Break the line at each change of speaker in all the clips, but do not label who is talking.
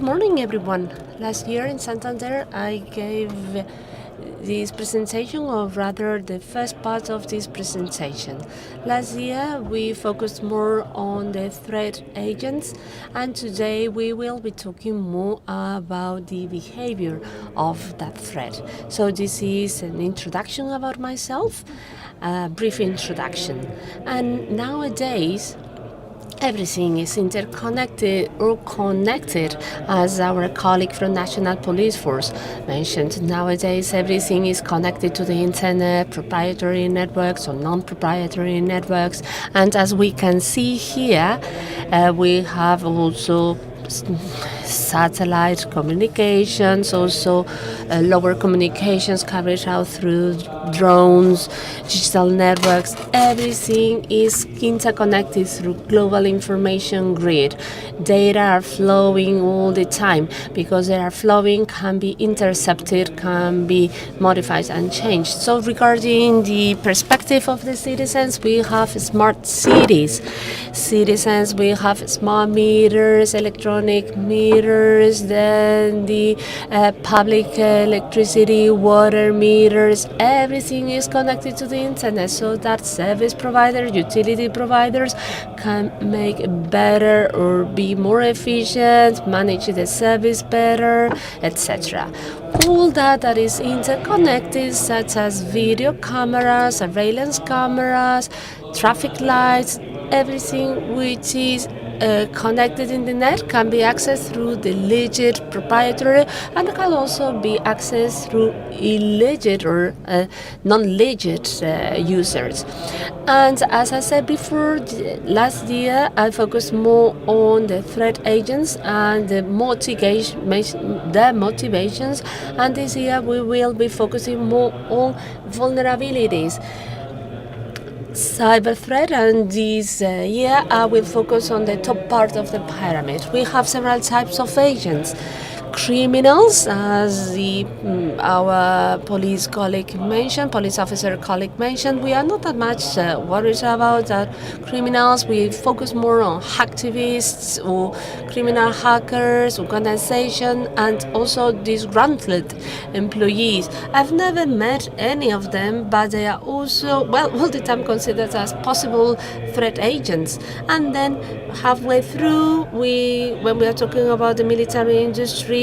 morning, everyone. Last year in Santander, I gave this presentation, or rather the first part of this presentation. Last year, we focused more on the threat agents, and today we will be talking more about the behavior of that threat. So this is an introduction about myself, a brief introduction. And nowadays, everything is interconnected or connected, as our colleague from National Police Force mentioned. Nowadays, everything is connected to the internet, proprietary networks or non-proprietary networks. And as we can see here, we have also satellite communications, also lower communications carried out through drones, digital networks. Everything is interconnected through global information grid. Data are flowing all the time. Because they are flowing, can be intercepted, can be modified and changed. So regarding the perspective of the citizens, we have smart cities. Citizens, we have smart meters, electronic meters, then the public electricity, water meters. Everything is connected to the internet, so that service providers, utility providers can make better or be more efficient, manage the service better, etc. All that is interconnected, such as video cameras, surveillance cameras, traffic lights, everything which is connected in the net can be accessed through the legit proprietary, and can also be accessed through illegit or non-legit users. And as I said before, last year I focused more on the threat agents and the motivations, and this year we will be focusing more on vulnerabilities. Cyber threat, and this year I will focus on the top part of the pyramid. We have several types of agents. Criminals, as our police officer colleague mentioned, we are not that much worried about that. Criminals, we focus more on hacktivists or criminal hackers, organization, and also disgruntled employees. I've never met any of them, but they are also, all the time considered as possible threat agents. And then halfway through, when we are talking about the military industry,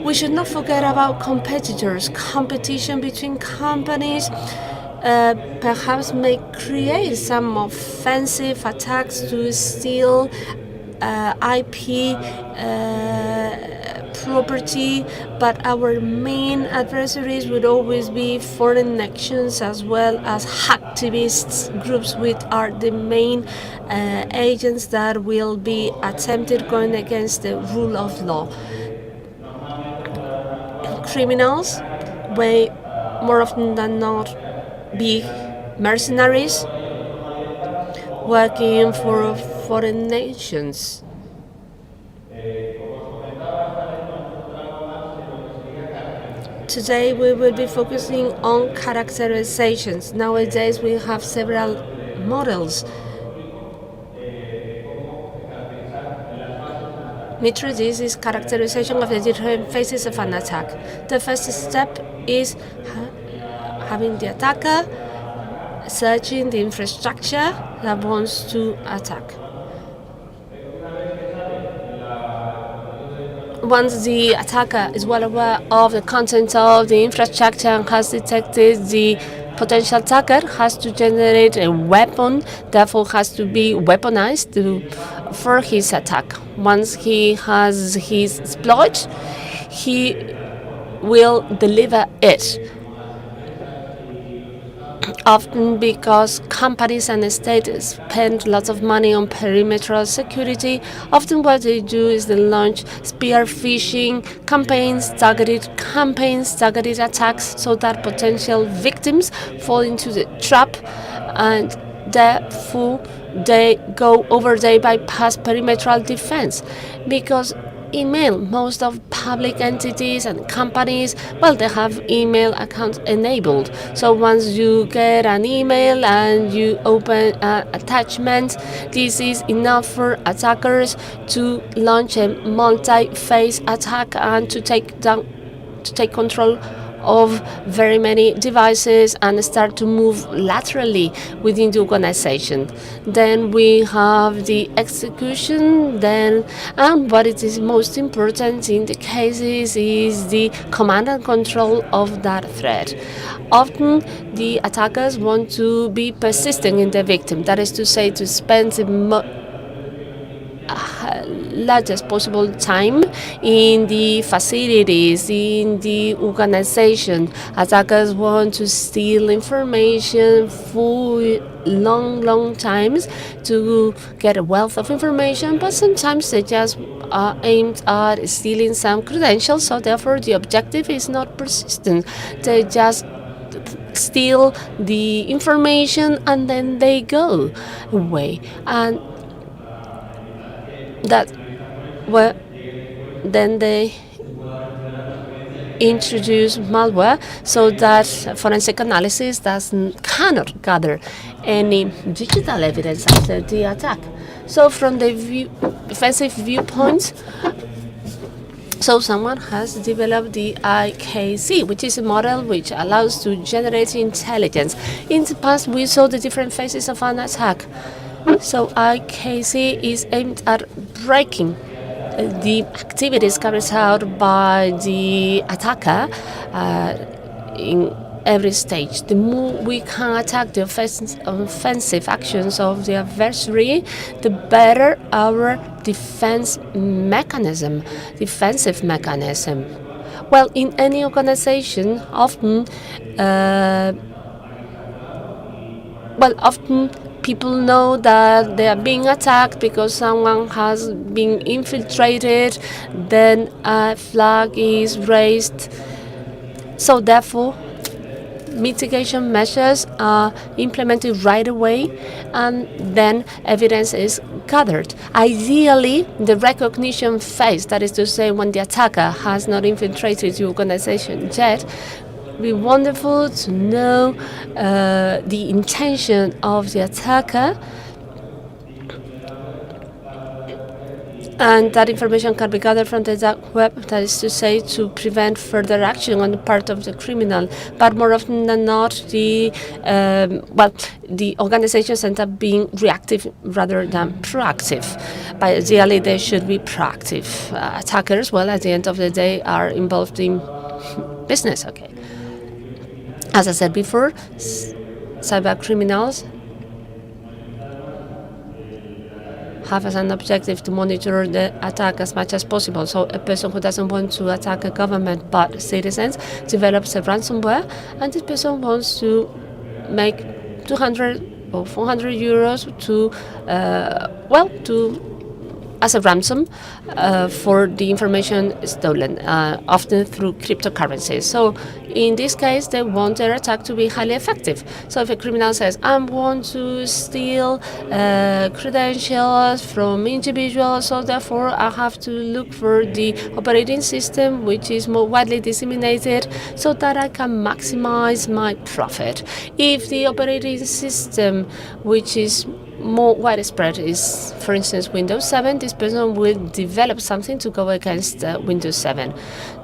we should not forget about competitors. Competition between companies perhaps may create some offensive attacks to steal IP property, but our main adversaries would always be foreign nations as well as hacktivists groups, which are the main agents that will be attempted going against the rule of law. Criminals may more often than not be mercenaries working for foreign nations. Today we will be focusing on characterizations. Nowadays we have several models. Mitra, this is characterization of the different phases of an attack. The first step is having the attacker searching the infrastructure that wants to attack. Once the attacker is well aware of the content of the infrastructure and has detected the potential attacker, has to generate a weapon, therefore has to be weaponized for his attack. Once he has his exploit, he will deliver it. Often because companies and states spend lots of money on perimeter security, often what they do is they launch spear phishing campaigns, targeted attacks, so that potential victims fall into the trap, and therefore they bypass perimeter defense. Because email. Most of public entities and companies, well, they have email accounts enabled. So once you get an email and you open an attachment, this is enough for attackers to launch a multi-phase attack and to take control of very many devices and start to move laterally within the organization. Then we have the execution, and what it is most important in the cases is the command and control of that threat. Often the attackers want to be persistent in the victim, that is to say, to spend the largest possible time in the facilities, in the organization. Attackers want to steal information for long times to get a wealth of information, but sometimes they just are aimed at stealing some credentials, so therefore the objective is not persistent. They just steal the information and then they go away. And that, well, then they introduce malware so that forensic analysis cannot gather any digital evidence after the attack. So from the defensive viewpoint, so someone has developed the IKC, which is a model which allows to generate intelligence. In the past, we saw the different phases of an attack. So IKC is aimed at breaking the activities carried out by the attacker in every stage. The more we can attack the offensive actions of the adversary, the better our defensive mechanism. Well, in any organization, often people know that they are being attacked because someone has been infiltrated, then a flag is raised. So therefore, mitigation measures are implemented right away, and then evidence is gathered. Ideally, the recognition phase, that is to say, when the attacker has not infiltrated the organization yet, be wonderful to know the intention of the attacker, and that information can be gathered from the dark web, that is to say, to prevent further action on the part of the criminal. But more often than not, the organizations end up being reactive rather than proactive. But ideally, they should be proactive. Attackers, well, at the end of the day, are involved in business. Okay. As I said before, cyber criminals have as an objective to monitor the attack as much as possible. So a person who doesn't want to attack a government but citizens develops a ransomware, and this person wants to make 200 or 400 euros as a ransom for the information stolen, often through cryptocurrencies. So in this case, they want their attack to be highly effective. So if a criminal says, I want to steal credentials from individuals, so therefore I have to look for the operating system which is more widely disseminated so that I can maximize my profit. If the operating system which is more widespread is, for instance, Windows 7, this person will develop something to go against Windows 7.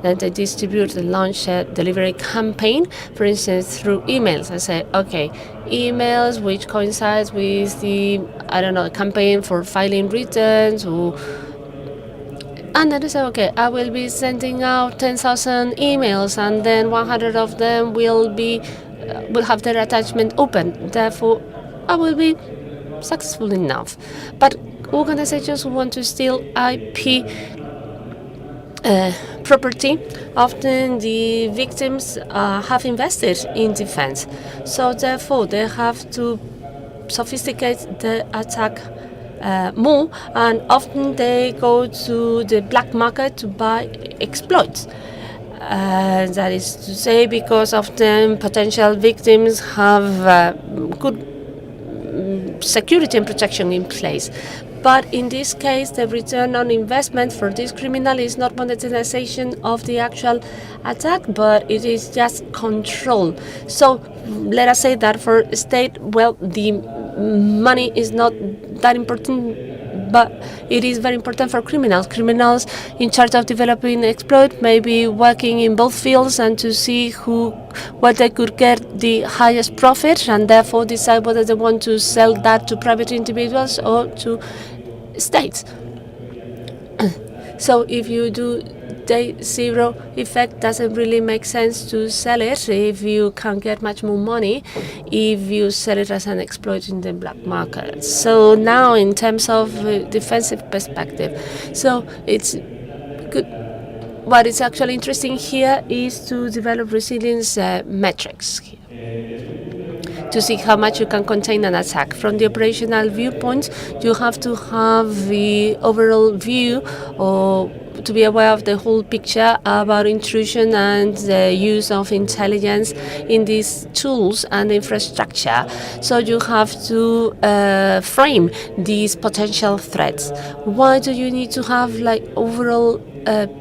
Then they distribute the launch delivery campaign, for instance, through emails. I say, okay, emails which coincides with the, campaign for filing returns, and then I say, okay, I will be sending out 10,000 emails, and then 100 of them will have their attachment open. Therefore, I will be successful enough. But organizations who want to steal IP property, often the victims have invested in defense. So therefore, they have to sophisticate the attack more, and often they go to the black market to buy exploits. That is to say, because often potential victims have good security and protection in place. But in this case, the return on investment for this criminal is not monetization of the actual attack, but it is just control. So let us say that for state, well, the money is not that important, but it is very important for criminals. Criminals in charge of developing exploit may be working in both fields and to see where they could get the highest profit, and therefore decide whether they want to sell that to private individuals or to states. So if you do day zero effect, doesn't really make sense to sell it if you can get much more money if you sell it as an exploit in the black market. So now in terms of defensive perspective, so it's good. What is actually interesting here is to develop resilience metrics here, to see how much you can contain an attack. From the operational viewpoint, you have to have the overall view or to be aware of the whole picture about intrusion and the use of intelligence in these tools and infrastructure. So you have to frame these potential threats. Why do you need to have like overall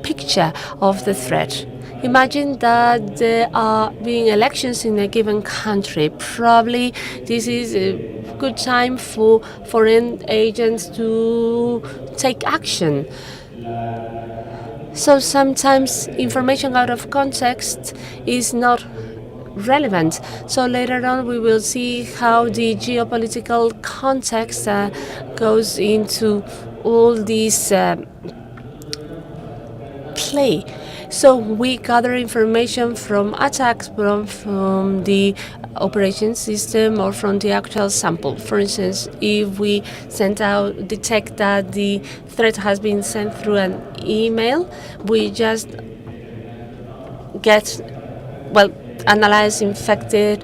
picture of the threat? Imagine that there are being elections in a given country. Probably this is a good time for foreign agents to take action. So sometimes information out of context is not relevant. So later on we will see how the geopolitical context goes into all these play. So we gather information from attacks from the operation system or from the actual sample. For instance, if we detect that the threat has been sent through an email, we just analyze infected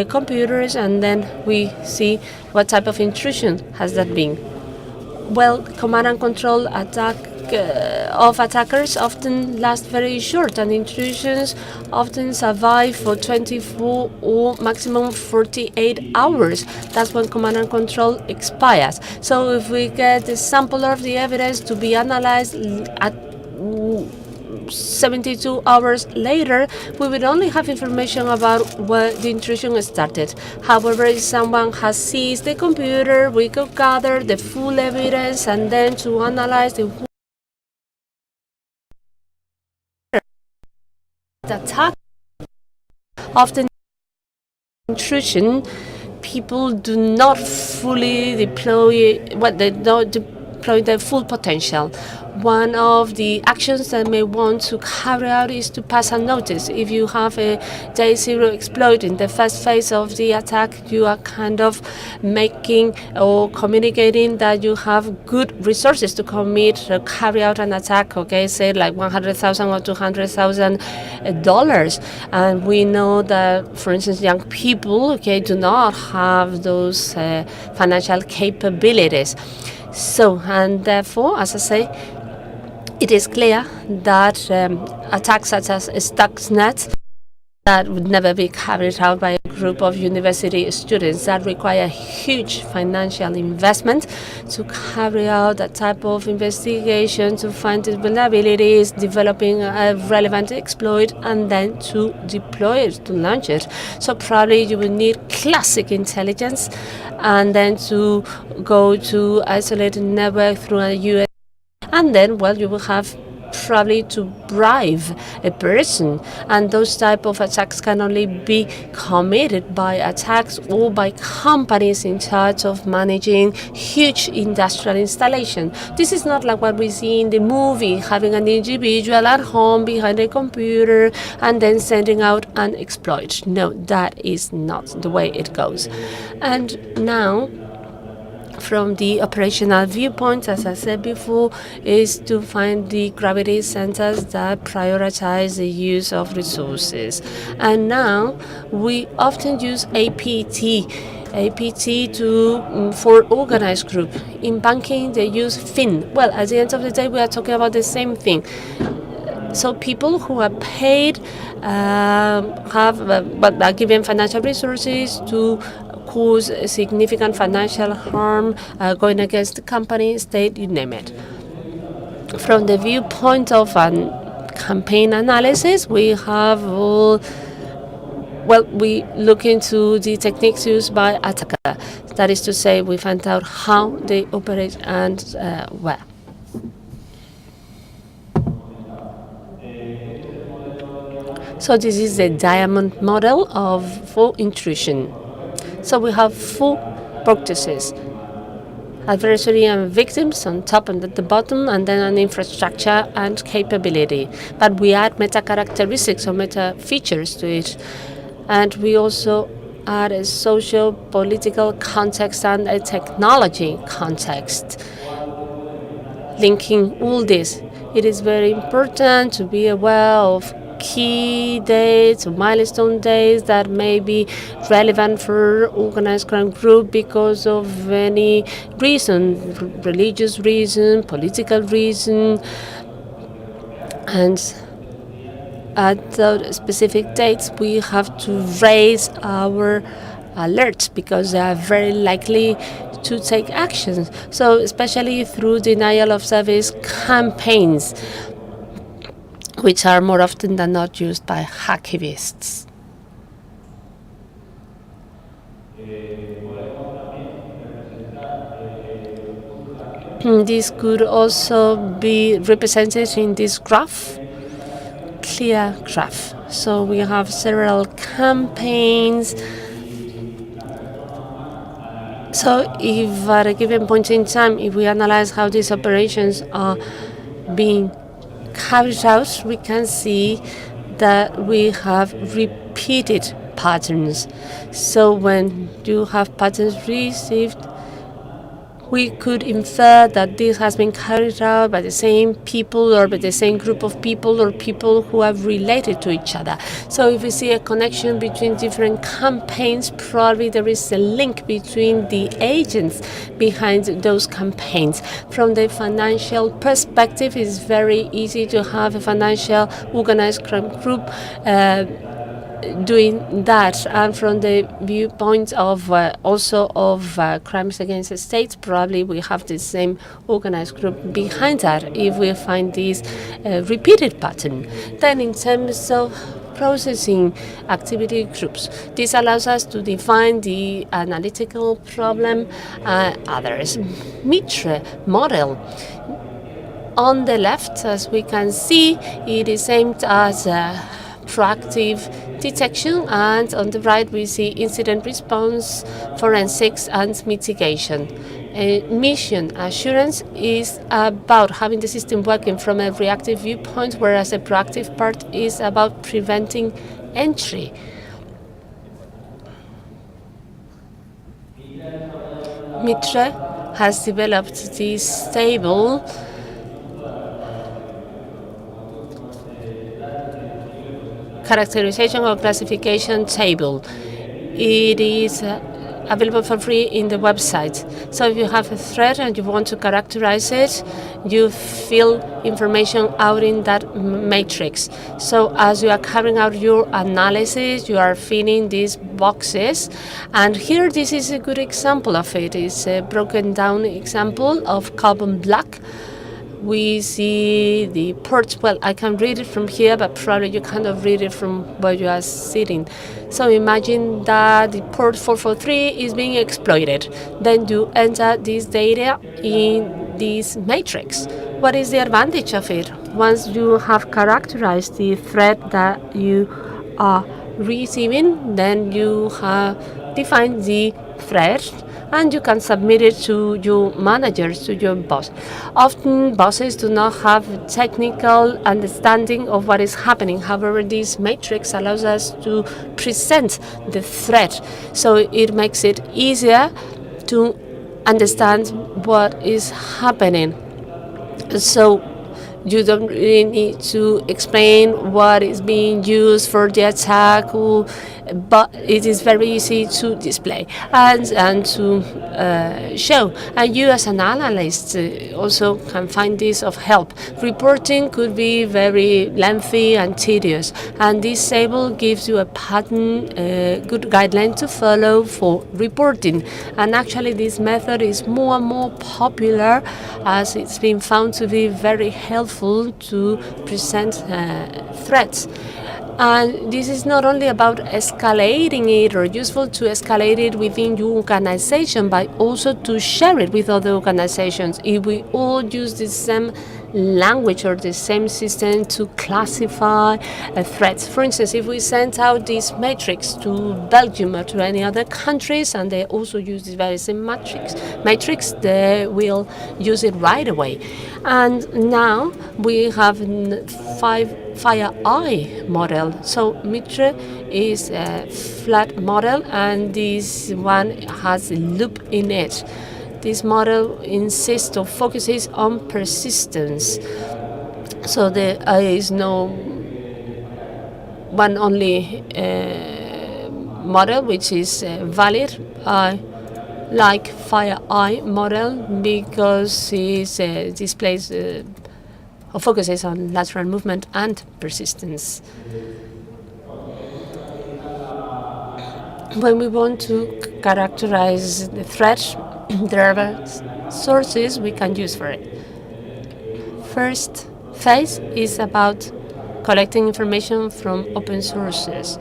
computers, and then we see what type of intrusion has that been. Well, command and control of attackers often last very short, and intrusions often survive for 24 or maximum 48 hours. That's when command and control expires. So if we get a sample of the evidence to be analyzed at 72 hours later, we will only have information about where the intrusion started. However, if someone has seized the computer, we could gather the full evidence and then to analyze the attack. Often intrusion, people do not fully deploy they don't deploy their full potential. One of the actions that may want to carry out is to pass unnoticed. If you have a day zero exploit in the first phase of the attack, you are kind of making or communicating that you have good resources to carry out an attack, okay, say like $100,000 or $200,000. And we know that, for instance, young people, okay, do not have those financial capabilities. So, and therefore, as I say, it is clear that attacks such as Stuxnet that would never be carried out by a group of university students that require huge financial investment to carry out that type of investigation, to find the vulnerabilities, developing a relevant exploit, and then to deploy it, to launch it. So probably you will need classic intelligence, and then to go to isolated network through a US. And then, well, you will have probably to bribe a person, and those type of attacks can only be committed by attacks or by companies in charge of managing huge industrial installation. This is not like what we see in the movie, having an individual at home behind a computer and then sending out an exploit. No, that is not the way it goes. And now, from the operational viewpoint, as I said before, is to find the gravity centers that prioritize the use of resources. And now we often use APT for organized group. In banking, they use FIN. Well, at the end of the day, we are talking about the same thing. So people who are paid are given financial resources to cause significant financial harm, going against the company, state, you name it. From the viewpoint of an campaign analysis, we have all, well, we look into the techniques used by attacker. That is to say, we find out how they operate and where. So this is the diamond model for intrusion. So we have four boxes: adversary and victims on top and at the bottom, and then an infrastructure and capability. But we add meta characteristics or meta features to it. And we also add a social, political context and a technology context. Linking all this, it is very important to be aware of key dates or milestone dates that may be relevant for organized crime group because of any reason, religious reason, political reason, and at those specific dates we have to raise our alerts because they are very likely to take actions. So especially through denial of service campaigns, which are more often than not used by hacktivists. This could also be represented in this graph, clear graph. So we have several campaigns. So if at a given point in time, if we analyze how these operations are being carried out, we can see that we have repeated patterns. So when you have patterns received, we could infer that this has been carried out by the same people or by the same group of people or people who are related to each other. So if we see a connection between different campaigns, probably there is a link between the agents behind those campaigns. From the financial perspective, it's very easy to have a financial organized crime group doing that, and from the viewpoint of also of crimes against the state, probably we have the same organized group behind that if we find this repeated pattern. Then in terms of processing activity groups, this allows us to define the analytical problem others. Mitra model. On the left, as we can see, it is aimed at proactive detection, and on the right we see incident response, forensics, and mitigation. Mission assurance is about having the system working from a reactive viewpoint, whereas a proactive part is about preventing entry. Mitra has developed this table characterization or classification table. It is available for free in the website. So if you have a threat and you want to characterize it, you fill information out in that matrix. So as you are carrying out your analysis, you are filling these boxes. And here, this is a good example of it. It's a broken down example of carbon black. We see the ports. Well, I can read it from here, but probably you cannot read it from where you are sitting. So imagine that the port 443 is being exploited. Then you enter this data in this matrix. What is the advantage of it? Once you have characterized the threat that you are receiving, then you have defined the threat, and you can submit it to your managers, to your boss. Often bosses do not have technical understanding of what is happening. However, this matrix allows us to present the threat, so it makes it easier to understand what is happening. So You don't really need to explain what is being used for the attack, but it is very easy to display and to show. And you as an analyst also can find this of help. Reporting could be very lengthy and tedious, and this table gives you a pattern, a good guideline to follow for reporting. And actually this method is more and more popular, as it's been found to be very helpful to present threats. And this is not only about escalating it or useful to escalate it within your organization, but also to share it with other organizations. If we all use the same language or the same system to classify threats. For instance, if we send out this matrix to Belgium or to any other countries, and they also use this very same matrix, they will use it right away. And now we have FireEye model. So Mitra is a flat model, and this one has a loop in it. This model insists or focuses on persistence. So there is no one only model which is valid. I like FireEye model because it displays or focuses on lateral movement and persistence. When we want to characterize the threat, there are sources we can use for it. First phase is about collecting information from open sources.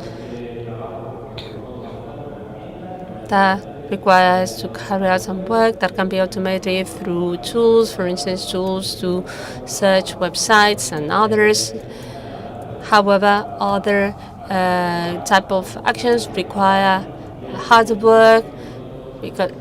That requires to carry out some work that can be automated through tools, for instance, tools to search websites and others. However, other type of actions require hard work, because,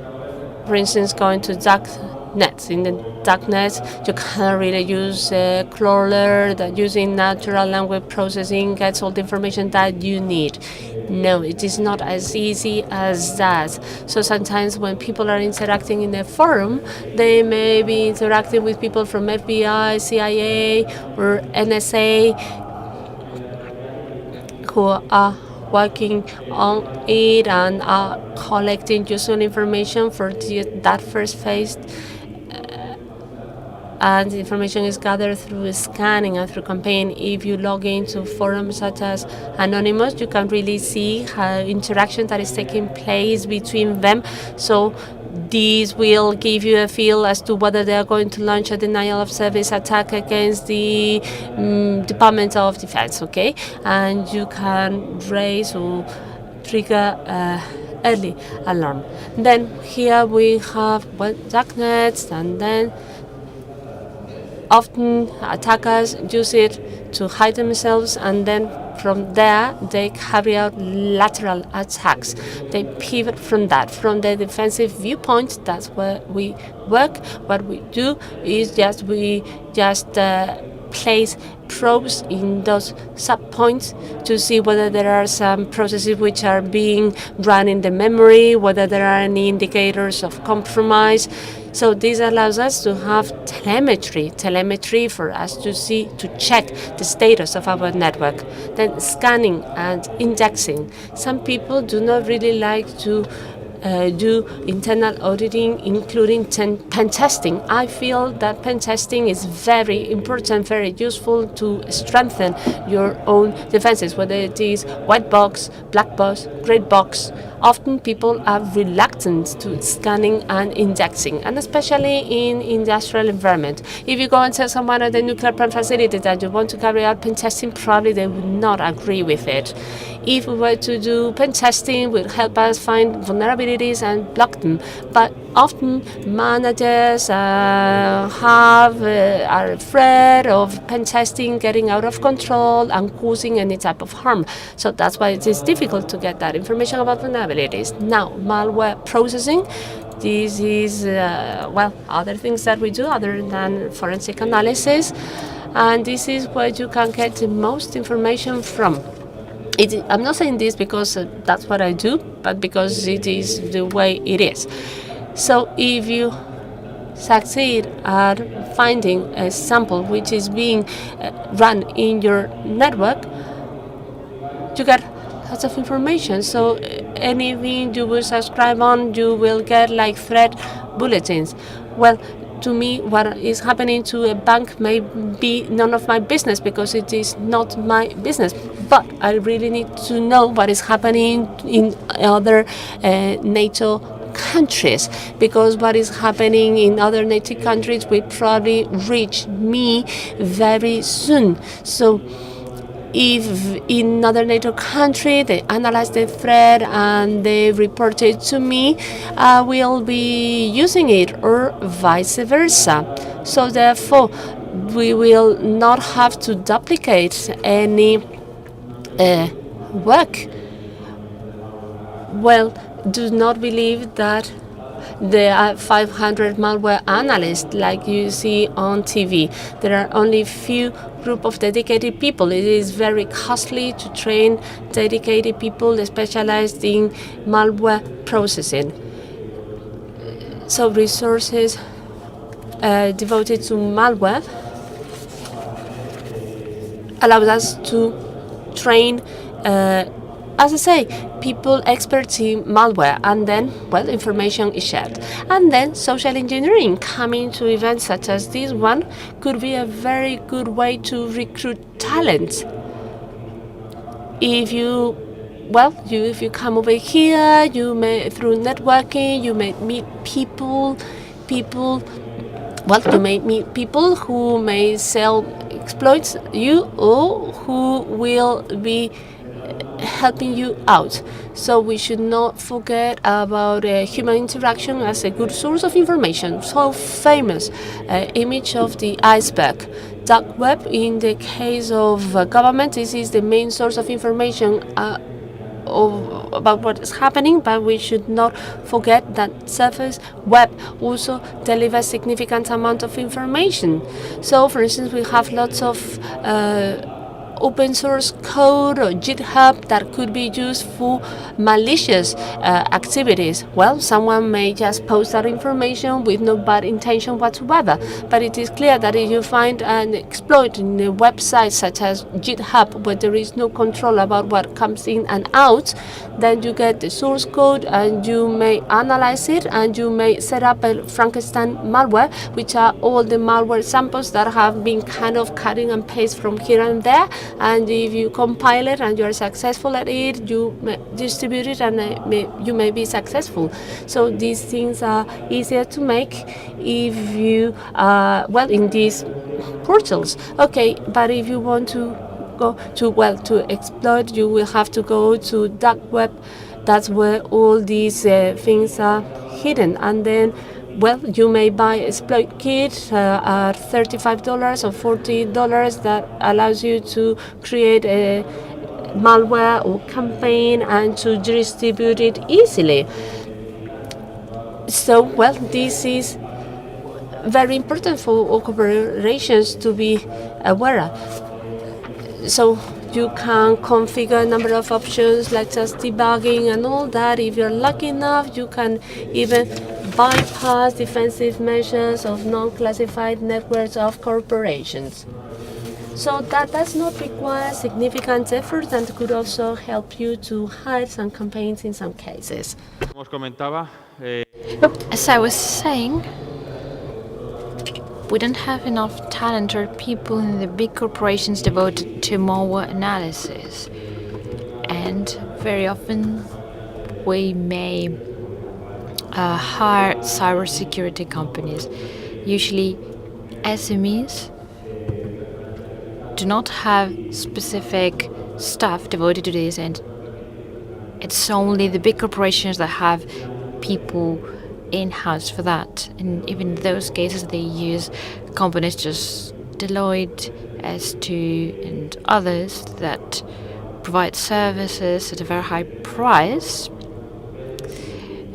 for instance, going to darknet. In the darknet, you can't really use a crawler that using natural language processing gets all the information that you need. No, it is not as easy as that. So sometimes when people are interacting in a forum, they may be interacting with people from FBI, CIA, or NSA who are working on it and are collecting useful information for that first phase. And the information is gathered through scanning and through campaign. If you log into forums such as Anonymous, you can really see how interaction that is taking place between them. So these will give you a feel as to whether they are going to launch a denial of service attack against the Department of Defense, okay? And you can raise or trigger early alarm. Then here we have darknets, and then often attackers use it to hide themselves, and then from there they carry out lateral attacks. They pivot from that, from the defensive viewpoint. That's where we work. What we do is we just place probes in those subpoints to see whether there are some processes which are being run in the memory, whether there are any indicators of compromise. So this allows us to have telemetry for us to see, to check the status of our network. Then scanning and indexing. Some people do not really like to do internal auditing, including pen testing. I feel that pen testing is very important, very useful to strengthen your own defenses, whether it is white box, black box, gray box. Often people are reluctant to scanning and indexing, and especially in industrial environment. If you go and tell someone at the nuclear plant facility that you want to carry out pen testing, probably they would not agree with it. If we were to do pen testing, it would help us find vulnerabilities and block them. But often managers are afraid of pen testing getting out of control and causing any type of harm. So that's why it is difficult to get that information about vulnerabilities. Now, malware processing. This is, other things that we do other than forensic analysis. And this is where you can get the most information from. I'm not saying this because that's what I do, but because it is the way it is. So if you succeed at finding a sample which is being run in your network, you get lots of information. So anything you will subscribe on, you will get like threat bulletins. Well, to me, what is happening to a bank may be none of my business because it is not my business. But I really need to know what is happening in other NATO countries, because what is happening in other NATO countries will probably reach me very soon. So if in another NATO country they analyze the threat and they report it to me, I will be using it, or vice versa. So therefore, we will not have to duplicate any work. Well, do not believe that there are 500 malware analysts like you see on TV. There are only few group of dedicated people. It is very costly to train dedicated people specialized in malware processing. So resources devoted to malware allows us to train as I say, people experts in malware, and then, well, information is shared. And then social engineering, coming to events such as this one, could be a very good way to recruit talent. If you come over here, you may, through networking, you may meet people, you may meet people who may sell exploits you, or who will be helping you out. So we should not forget about human interaction as a good source of information. So famous image of the iceberg. Dark web, in the case of government, this is the main source of information about what is happening, but we should not forget that surface web also delivers significant amount of information. So for instance, we have lots of open source code or GitHub that could be used for malicious activities. Well, someone may just post that information with no bad intention whatsoever, but it is clear that if you find an exploit in a website such as GitHub where there is no control about what comes in and out, then you get the source code and you may analyze it, and you may set up a Frankenstein malware, which are all the malware samples that have been kind of cutting and paste from here and there. And if you compile it and you are successful at it, you may distribute it, and you may be successful. So these things are easier to make if you in these portals. Okay, but if you want to go to exploit, you will have to go to dark web. That's where all these things are hidden, and then, well, you may buy exploit kit at $35 or $40 that allows you to create a malware or campaign and to distribute it easily. So, well, this is very important for all corporations to be aware of. So you can configure a number of options like just debugging and all that. If you're lucky enough, you can even bypass defensive measures of non-classified networks of corporations. So that does not require significant effort and could also help you to hide some campaigns in some cases.
As I was saying, we don't have enough talent or people in the big corporations devoted to malware analysis. And very often we may hire cybersecurity companies. Usually SMEs do not have specific staff devoted to this, and it's only the big corporations that have people in-house for that. And even in those cases they use companies just Deloitte, S2 and others that provide services at a very high price,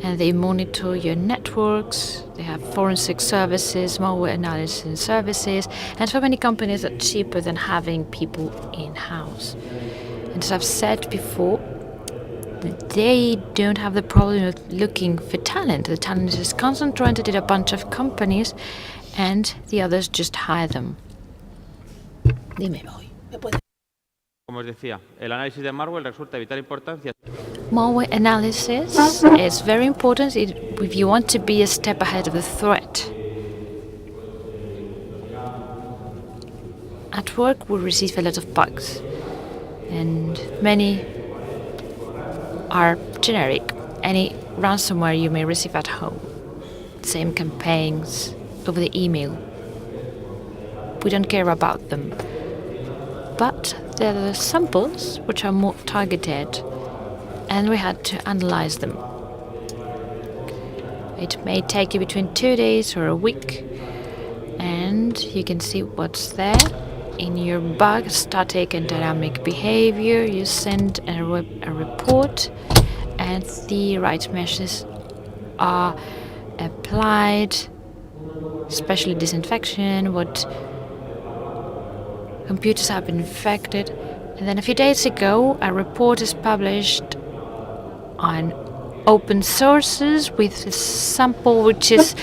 and they monitor your networks. They have forensic services, malware analysis services, and for many companies are cheaper than having people in-house. And as I've said before, they don't have the problem of looking for talent. The talent is concentrated in a bunch of companies, and the others just hire them. Dime, voy.
Como os decía, el análisis de malware resulta de vital importancia.
Malware analysis is very important if you want to be a step ahead of the threat. At work, we receive a lot of bugs, and many are generic. Any ransomware you may receive at home. Same campaigns over the email. We don't care about them. But there are samples which are more targeted, and we had to analyze them. It may take you between 2 days or a week, and you can see what's there in your bug, static and dynamic behavior. You send a report, and the right measures are applied, especially disinfection, what computers have been infected. And then a few days ago, a report is published on open sources with a sample which is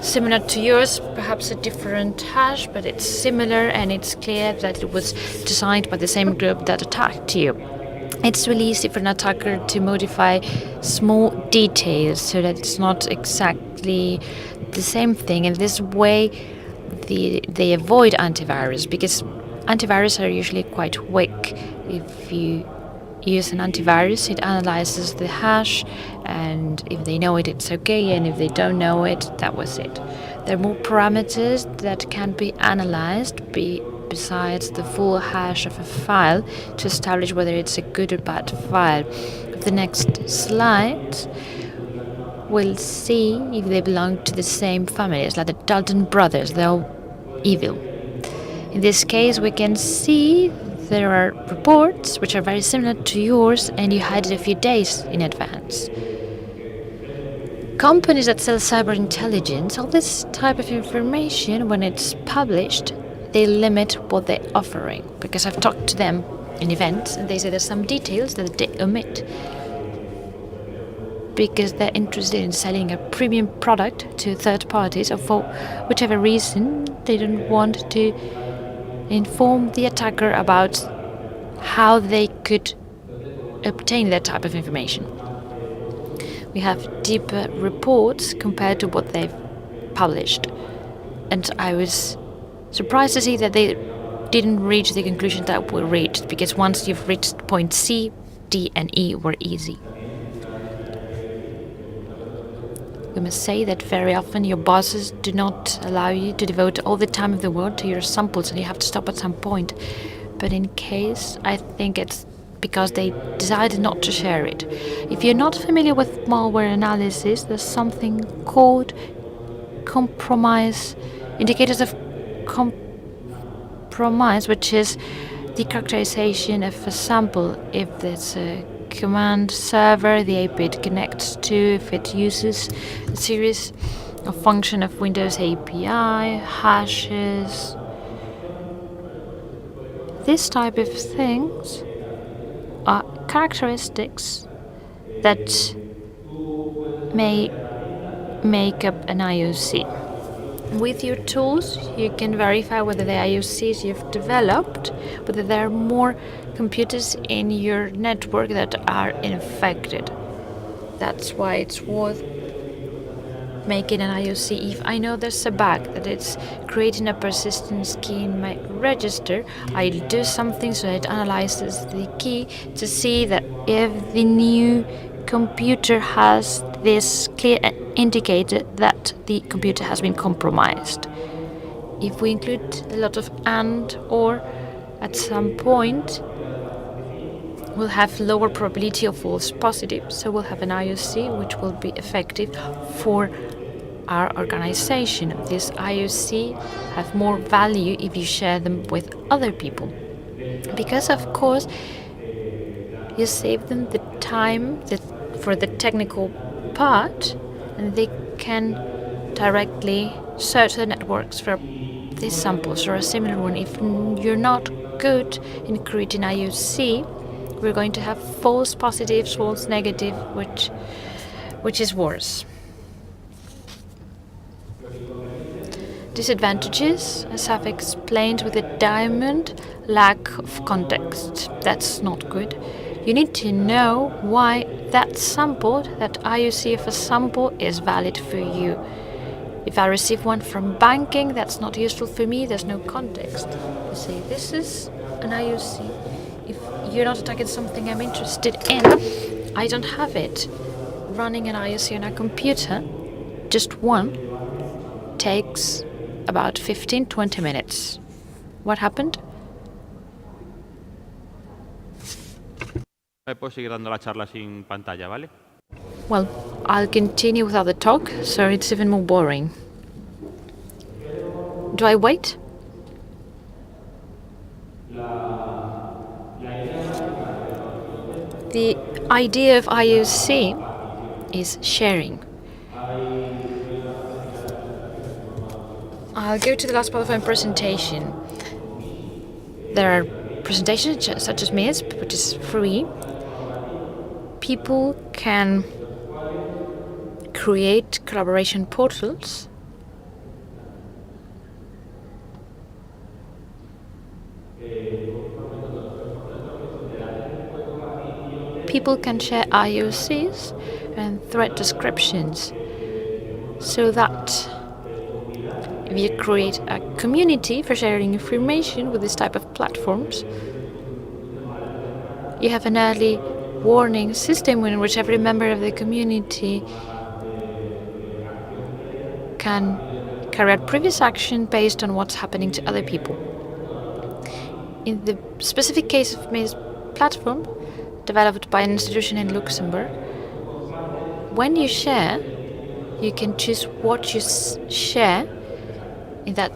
similar to yours, perhaps a different hash, but it's similar, and it's clear that it was designed by the same group that attacked you. It's really easy for an attacker to modify small details so that it's not exactly the same thing. And this way, they avoid antivirus, because antivirus are usually quite weak. If you use an antivirus, it analyzes the hash, and if they know it, it's okay, and if they don't know it, that was it. There are more parameters that can be analyzed besides the full hash of a file to establish whether it's a good or bad file. The next slide we'll see if they belong to the same family. It's like the Dalton brothers, they're all evil. In this case, we can see there are reports which are very similar to yours, and you had it a few days in advance. Companies that sell cyber intelligence, all this type of information, when it's published, they limit what they're offering. Because I've talked to them in events, and they say there's some details that they omit, because they're interested in selling a premium product to third parties, or for whichever reason they don't want to inform the attacker about how they could obtain that type of information. We have deeper reports compared to what they've published, and I was surprised to see that they didn't reach the conclusion that we reached, because once you've reached point C, D and E were easy. We must say that very often your bosses do not allow you to devote all the time of the world to your samples, and you have to stop at some point. But in case, I think it's because they decided not to share it. If you're not familiar with malware analysis, there's something called indicators of compromise, which is the characterization of a sample. If there's a command server the IP it connects to, if it uses a series of function of Windows API, hashes, this type of things are characteristics that may make up an IOC. With your tools, you can verify whether the IOCs you've developed, whether there are more computers in your network that are infected. That's why it's worth making an IOC. If I know there's a bug that it's creating a persistence key in my register, I'll do something so it analyzes the key to see that if the new computer has this clear indicator that the computer has been compromised. If we include a lot of and or at some point, we'll have lower probability of false positives, so we'll have an IOC which will be effective for our organization. This IOC have more value if you share them with other people, because of course you save them the time for the technical part, and they can directly search the networks for these samples or a similar one. If you're not good in creating IOC, we're going to have false positives, false negative, which is worse. Disadvantages, as I've explained with the diamond, lack of context. That's not good. You need to know why that sample, that IOC of a sample, is valid for you. If I receive one from banking, that's not useful for me, there's no context. You say, this is an IOC. If you're not attacking something I'm interested in, I don't have it. Running an IOC on a computer, just one, takes about 15-20 minutes. What happened?
Puedo seguir dando la charla sin pantalla, ¿vale?
Well, I'll continue without the talk, so it's even more boring. Do I wait? The idea of IOC is sharing. I'll go to the last part of my presentation. There are presentations such as MISP, which is free. People can create collaboration portals. People can share IOCs and threat descriptions so that if you create a community for sharing information with this type of platforms, you have an early warning system in which every member of the community can carry out previous action based on what's happening to other people. In the specific case of Maze platform, developed by an institution in Luxembourg, when you share, you can choose what you share in that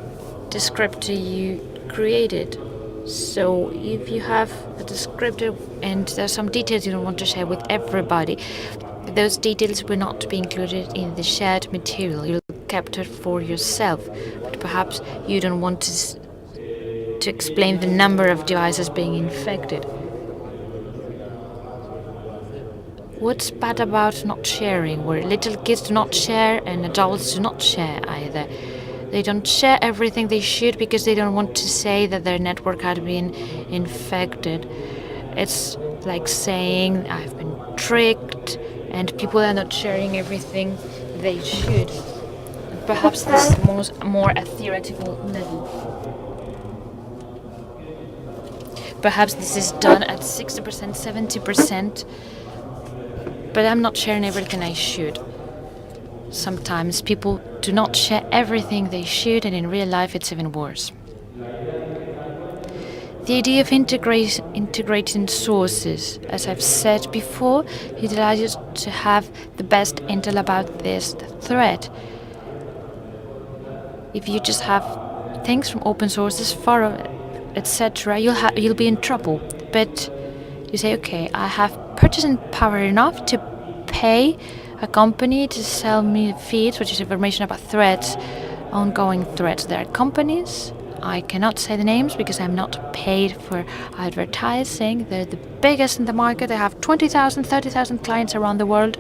descriptor you created. So if you have a descriptor and there's some details you don't want to share with everybody, those details will not be included in the shared material. You'll keep it for yourself, but perhaps you don't want to explain the number of devices being infected. What's bad about not sharing, where little kids do not share and adults do not share either? They don't share everything they should because they don't want to say that their network had been infected. It's like saying, I've been tricked, and people are not sharing everything they should. Perhaps this is more a theoretical level. Perhaps this is done at 60%, 70%, but I'm not sharing everything I should. Sometimes people do not share everything they should, and in real life it's even worse. The idea of integrating sources, as I've said before, it allows you to have the best intel about this threat. If you just have things from open sources, etc., you'll be in trouble. But you say, okay, I have purchasing power enough to pay a company to sell me feeds, which is information about threats, ongoing threats. There are companies, I cannot say the names because I'm not paid for advertising. They're the biggest in the market. They have 20,000, 30,000 clients around the world,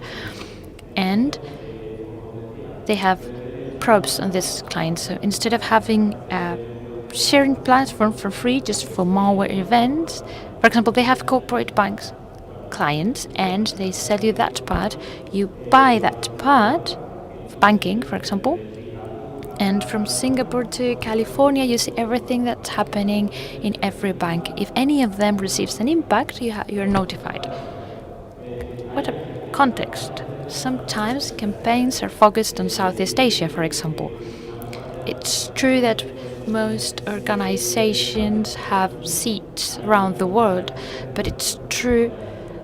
and they have probes on this client. So instead of having a sharing platform for free just for malware events, for example, they have corporate banks clients and they sell you that part. You buy that part, banking, for example, and from Singapore to California, you see everything that's happening in every bank. If any of them receives an impact, you're notified. What a context. Sometimes campaigns are focused on Southeast Asia, for example. It's true that most organizations have seats around the world, but it's true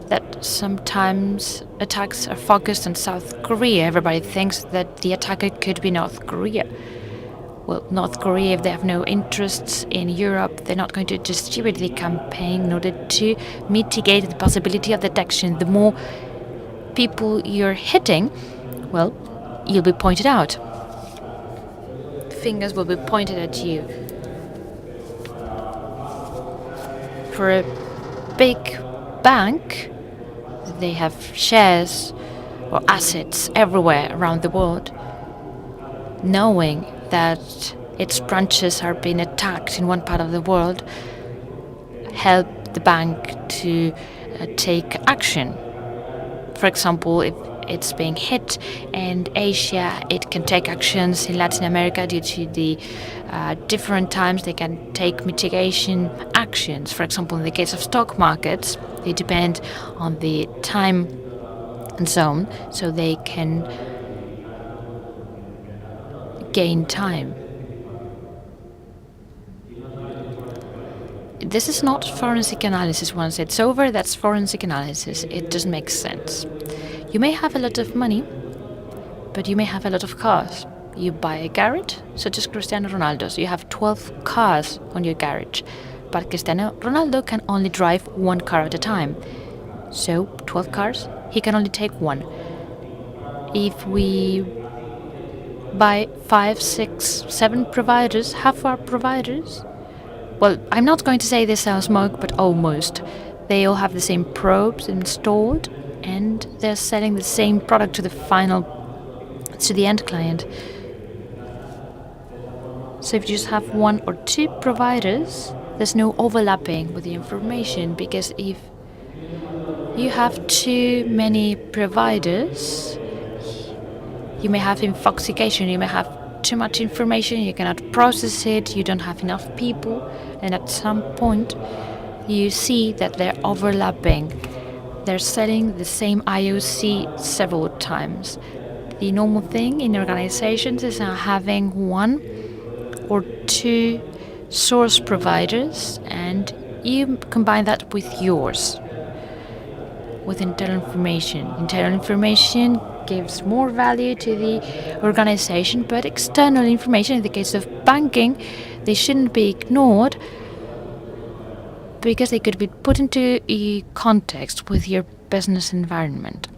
that sometimes attacks are focused on South Korea. Everybody thinks that the attacker could be North Korea. Well, North Korea, if they have no interests in Europe, they're not going to distribute the campaign in order to mitigate the possibility of detection. The more people you're hitting, well, you'll be pointed out. Fingers will be pointed at you. For a big bank, they have shares or assets everywhere around the world, knowing that its branches are being attacked in one part of the world, help the bank to take action. For example, if it's being hit in Asia, it can take actions in Latin America due to the different times they can take mitigation actions. For example, in the case of stock markets, they depend on the time zone, so they can gain time. This is not forensic analysis. Once it's over, that's forensic analysis. It doesn't make sense. You may have a lot of money, but you may have a lot of cars. You buy a garage, such as Cristiano Ronaldo's. You have 12 cars on your garage, but Cristiano Ronaldo can only drive one car at a time. So, 12 cars, he can only take one. If we buy 5, 6, 7 providers, half our providers, well, I'm not going to say they sell smoke, but almost. They all have the same probes installed, and they're selling the same product to the end client. So if you just have 1 or 2 providers, there's no overlapping with the information, because if you have too many providers, you may have infoxication, you may have too much information, you cannot process it, you don't have enough people, and at some point you see that they're overlapping. They're selling the same IOC several times. The normal thing in organizations is having 1 or 2 source providers, and you combine that with yours, with internal information. Internal information gives more value to the organization, but external information, in the case of banking, they shouldn't be ignored because they could be put into a context with your business environment.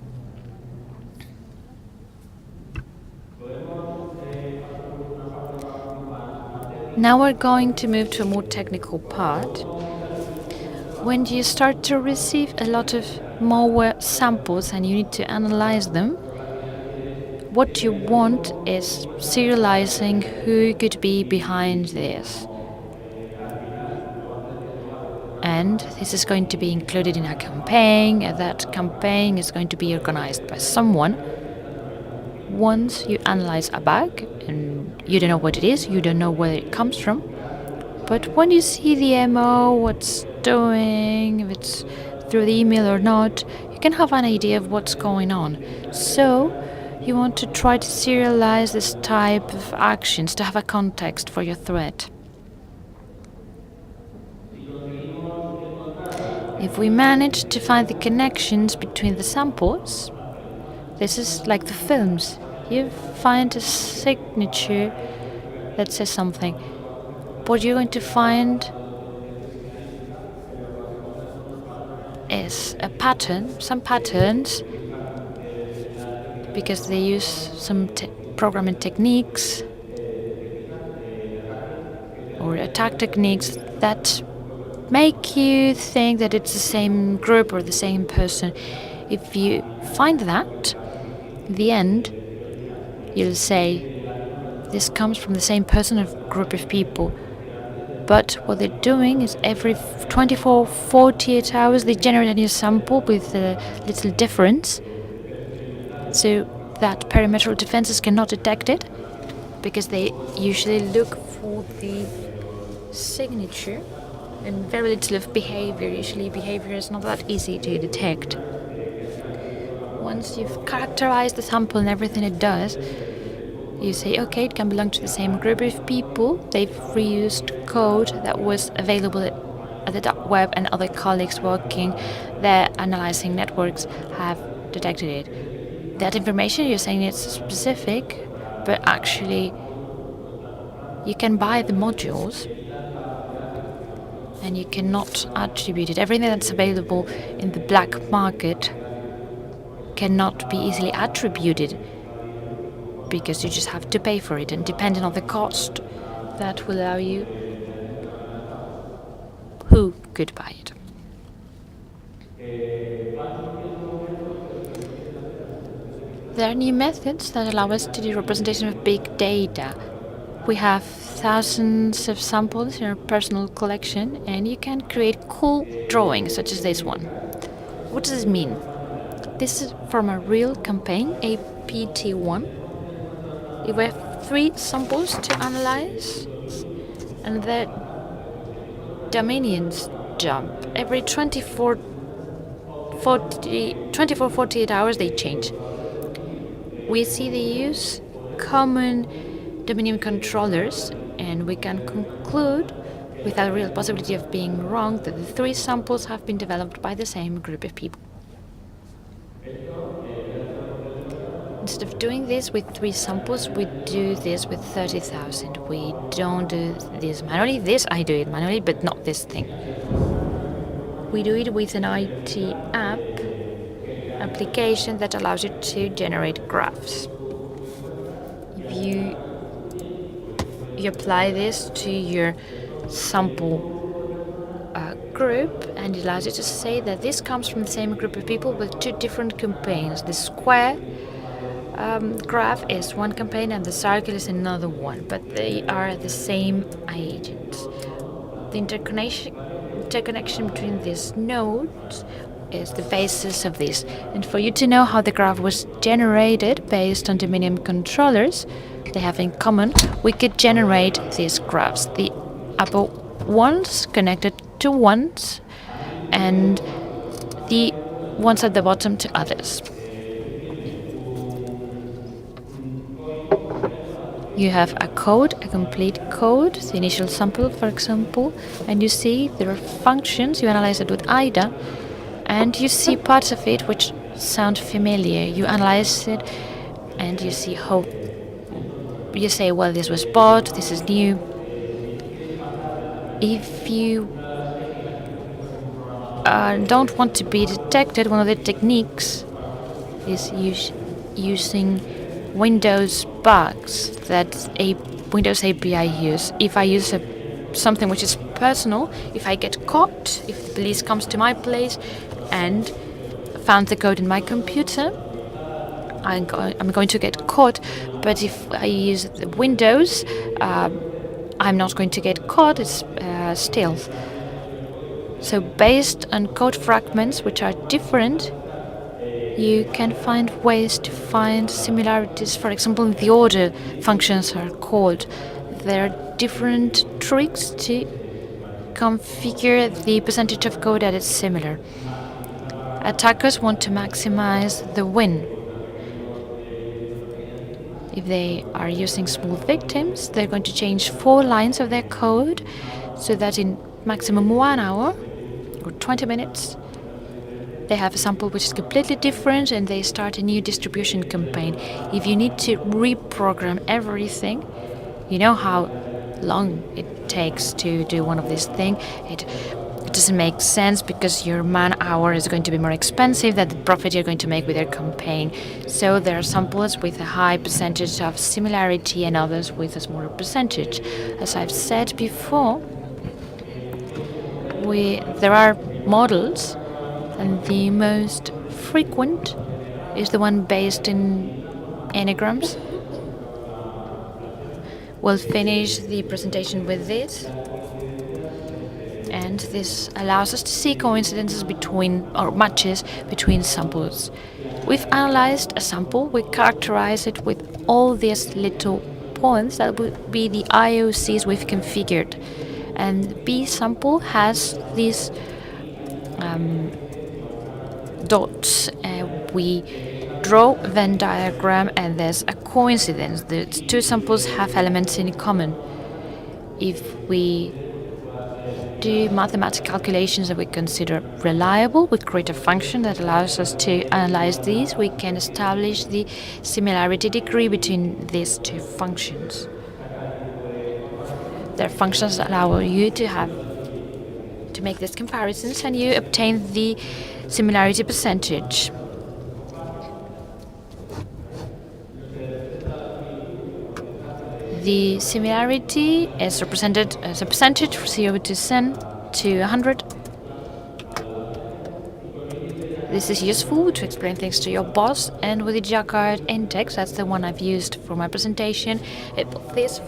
Now we're going to move to a more technical part. When you start to receive a lot of malware samples and you need to analyze them, what you want is serializing who could be behind this. And this is going to be included in a campaign. That campaign is going to be organized by someone. Once you analyze a bug, and you don't know what it is, you don't know where it comes from, but when you see the MO, what's doing, if it's through the email or not, you can have an idea of what's going on. So you want to try to serialize this type of actions to have a context for your threat. If we manage to find the connections between the samples, this is like the films. You find a signature that says something. What you're going to find is a pattern, some patterns, because they use some programming techniques or attack techniques that make you think that it's the same group or the same person. If you find that, in the end, you'll say, this comes from the same person or group of people. But what they're doing is every 24, 48 hours, they generate a new sample with a little difference. So that perimeter defenses cannot detect it, because they usually look for the signature and very little of behavior. Usually behavior is not that easy to detect. Once you've characterized the sample and everything it does, you say, okay, it can belong to the same group of people. They've reused code that was available at the dark web, and other colleagues working there analyzing networks have detected it. That information, you're saying it's specific, but actually you can buy the modules and you cannot attribute it. Everything that's available in the black market cannot be easily attributed, because you just have to pay for it, and depending on the cost, that will allow you who could buy it. There are new methods that allow us to do representation of big data. We have thousands of samples in our personal collection, and you can create cool drawings such as this one. What does this mean? This is from a real campaign, A18. We have 3 samples to analyze, and the dominions jump. Every 48 hours they change. We see they use common Dominion controllers, and we can conclude, without real possibility of being wrong, that the 3 samples have been developed by the same group of people. Instead of doing this with 3 samples, we do this with 30,000. We don't do this manually. This I do it manually, but not this thing. We do it with an IT application that allows you to generate graphs. If you apply this to your sample group, and it allows you to say that this comes from the same group of people with 2 different campaigns. The square graph is one campaign and the circle is another one, but they are the same agents. The interconnection between these nodes is the basis of this. And for you to know how the graph was generated based on Dominion controllers they have in common, we could generate these graphs. The upper ones connected to ones, and the ones at the bottom to others. You have a code, a complete code, the initial sample, for example, and you see there are functions. You analyze it with IDA, and you see parts of it which sound familiar. You analyze it, and you see how you say, well, this was bought, this is new. If you don't want to be detected, one of the techniques is using Windows bugs that a Windows API use. If I use something which is personal, if I get caught, if the police comes to my place and found the code in my computer, I'm going to get caught. But if I use the Windows, I'm not going to get caught. It's stealth. So based on code fragments which are different, you can find ways to find similarities. For example, the order functions are called. There are different tricks to configure the percentage of code that is similar. Attackers want to maximize the win. If they are using small victims, they're going to change 4 lines of their code so that in maximum 1 hour or 20 minutes, they have a sample which is completely different and they start a new distribution campaign. If you need to reprogram everything, you know how long it takes to do one of these things. It doesn't make sense because your man hour is going to be more expensive than the profit you're going to make with your campaign. So there are samples with a high percentage of similarity and others with a smaller percentage. As I've said before, there are models, and the most frequent is the one based in anagrams. We'll finish the presentation with this, and this allows us to see coincidences between, or matches between samples. We've analyzed a sample, we characterize it with all these little points that would be the IOCs we've configured. And the B sample has these dots. We draw a Venn diagram and there's a coincidence. The 2 samples have elements in common. If we do mathematical calculations that we consider reliable, we create a function that allows us to analyze these. We can establish the similarity degree between these 2 functions. There are functions that allow you to make these comparisons, and you obtain the similarity percentage. The similarity is represented as a percentage from 0 to 10 to 100. This is useful to explain things to your boss, and with the Jacquard index, that's the one I've used for my presentation, this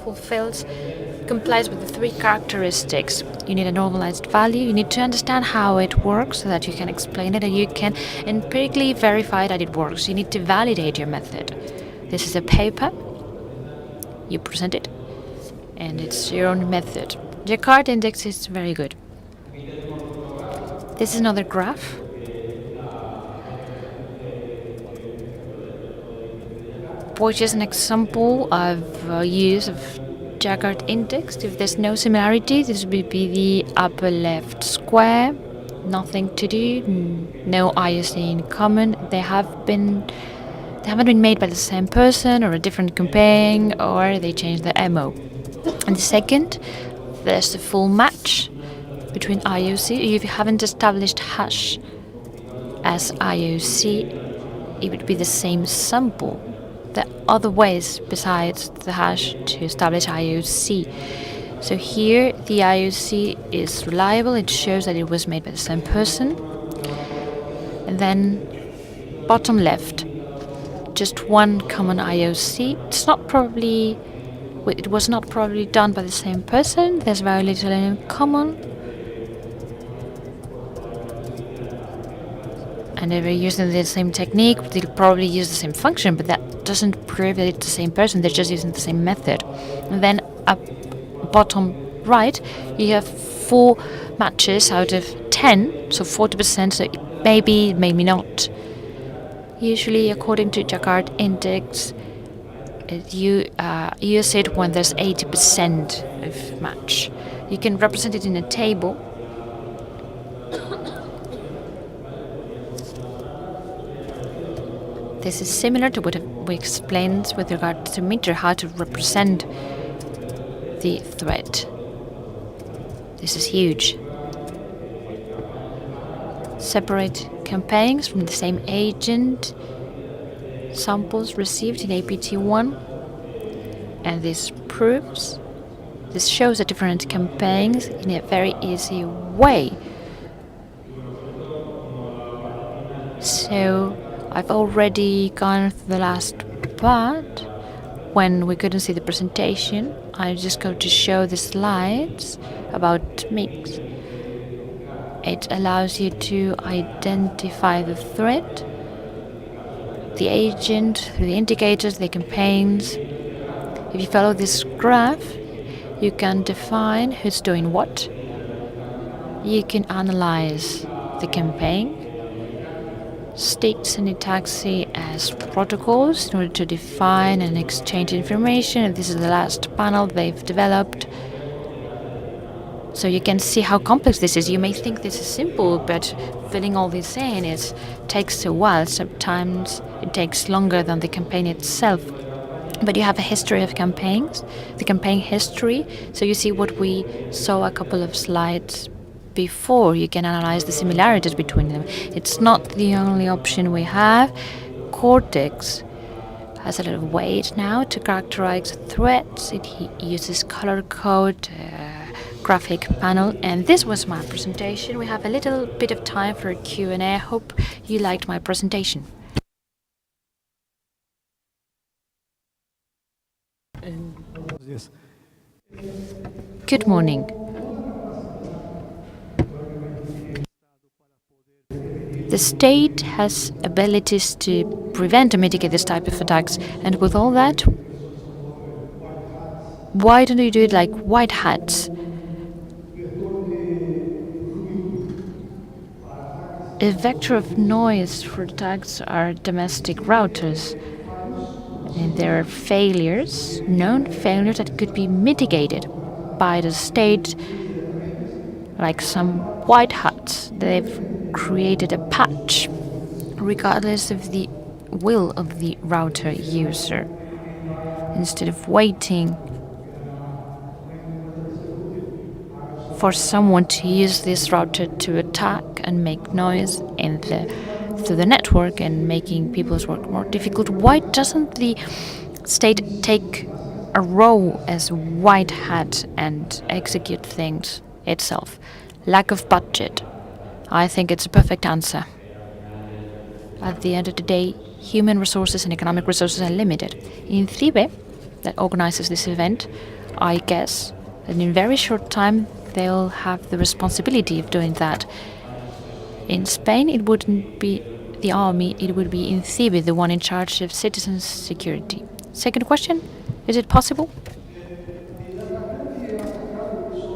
complies with the three characteristics. You need a normalized value, you need to understand how it works so that you can explain it and you can empirically verify that it works. You need to validate your method. This is a paper, you present it, and it's your own method. Jacquard index is very good. This is another graph. Which is an example of use of Jacquard index. If there's no similarity, this would be the upper left square. Nothing to do, no IOC in common. They haven't been made by the same person or a different campaign, or they changed the MO. And the second, there's a full match between IOC. If you haven't established hash as IOC, it would be the same sample. There are other ways besides the hash to establish IOC. So here the IOC is reliable, it shows that it was made by the same person. And then bottom left, just one common IOC. It was not probably done by the same person, there's very little in common. And if they're using the same technique, they'll probably use the same function, but that doesn't prove that it's the same person, they're just using the same method. And then up bottom right, you have 4 matches out of 10, so 40%, so maybe not. Usually, according to Jacquard index, you use it when there's 80% of match. You can represent it in a table. This is similar to what we explained with regard to Mitra, how to represent the threat. This is huge. Separate campaigns from the same agent, samples received in APT1, and this shows the different campaigns in a very easy way. So I've already gone through the last part. When we couldn't see the presentation, I'm just going to show the slides about mix. It allows you to identify the threat, the agent, the indicators, the campaigns. If you follow this graph, you can define who's doing what. You can analyze the campaign, states and taxi as protocols in order to define and exchange information. And this is the last panel they've developed. So you can see how complex this is. You may think this is simple, but filling all this in takes a while. Sometimes it takes longer than the campaign itself. But you have a history of campaigns, the campaign history. So you see what we saw a couple of slides before. You can analyze the similarities between them. It's not the only option we have. Cortex has a little weight now to characterize threats. It uses color code, graphic panel, and this was my presentation. We have a little bit of time for a Q&A. I hope you liked my presentation. Good morning. The state has abilities to prevent and mitigate this type of attacks, and with all that, why don't you do it like white hats? A vector of noise for attacks are domestic routers, and there are failures, known failures that could be mitigated by the state, like some white hats. They've created a patch regardless of the will of the router user. Instead of waiting for someone to use this router to attack and make noise through the network and making people's work more difficult, why doesn't the state take a role as white hat and execute things itself? Lack of budget. I think it's a perfect answer. At the end of the day, human resources and economic resources are limited. INCIBE, that organizes this event, I guess that in very short time they'll have the responsibility of doing that. In Spain, it wouldn't be the army, it would be INCIBE, the one in charge of citizens' security. Second question, is it possible?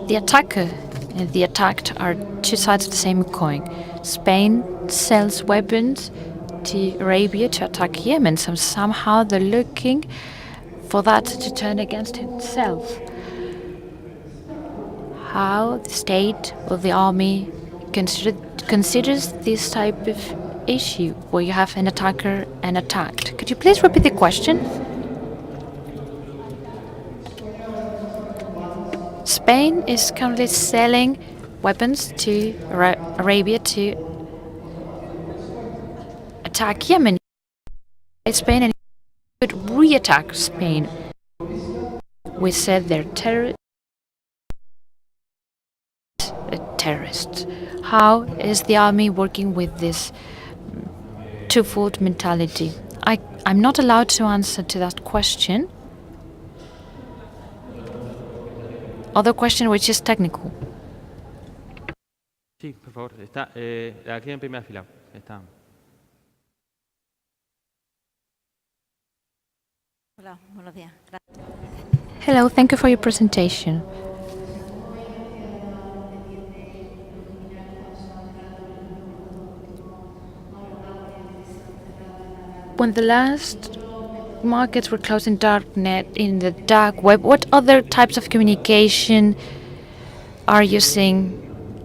The attacker and the attacked are two sides of the same coin. Spain sells weapons to Arabia to attack Yemen, so somehow they're looking for that to turn against itself. How the state or the army considers this type of issue, where you have an attacker and attacked. Could you please repeat the question? Spain is currently selling weapons to Arabia to attack Yemen. Spain and could re-attack Spain. We said they're terrorists. How is the army working with this twofold mentality? I'm not allowed to answer to that question. Other question which is technical.
Sí, por favor. Está aquí en primera fila. Está.
Hello, thank you for your presentation. When the last markets were closed in in the dark web, what other types of communication are using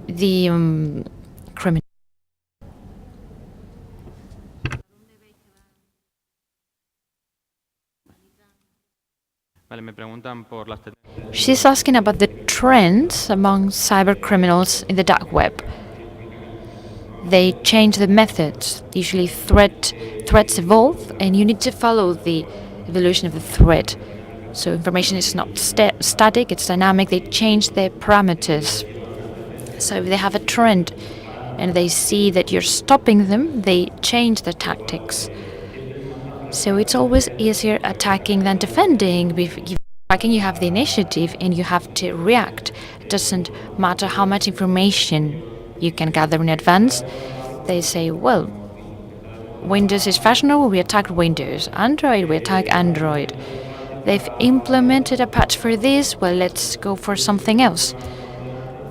the criminals?
Vale, me preguntan por las
She's asking about the trends among cyber criminals in the dark web. They change the methods. Usually threats evolve, and you need to follow the evolution of the threat. So information is not static, it's dynamic. They change their parameters. So if they have a trend and they see that you're stopping them, they change their tactics. So it's always easier attacking than defending. If you're attacking, you have the initiative and you have to react. It doesn't matter how much information you can gather in advance. They say, well, Windows is fashionable, we attack Windows. Android, we attack Android. They've implemented a patch for this, well, let's go for something else.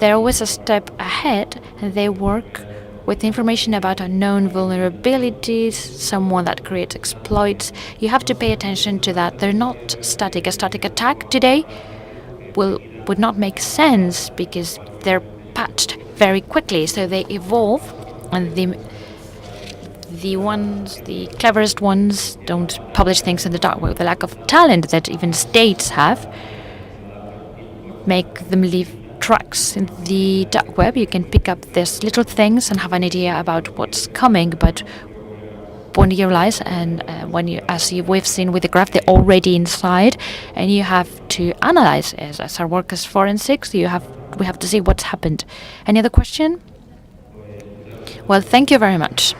They're always a step ahead, and they work with information about unknown vulnerabilities, someone that creates exploits. You have to pay attention to that. They're not static. A static attack today would not make sense because they're patched very quickly, so they evolve, and the cleverest ones don't publish things in the dark web. The lack of talent that even states have make them leave tracks in the dark web. You can pick up these little things and have an idea about what's coming, but when you realize, and we've seen with the graph, they're already inside, and you have to analyze. As our work as forensics, we have to see what's happened. Any other question? Well, thank you very much.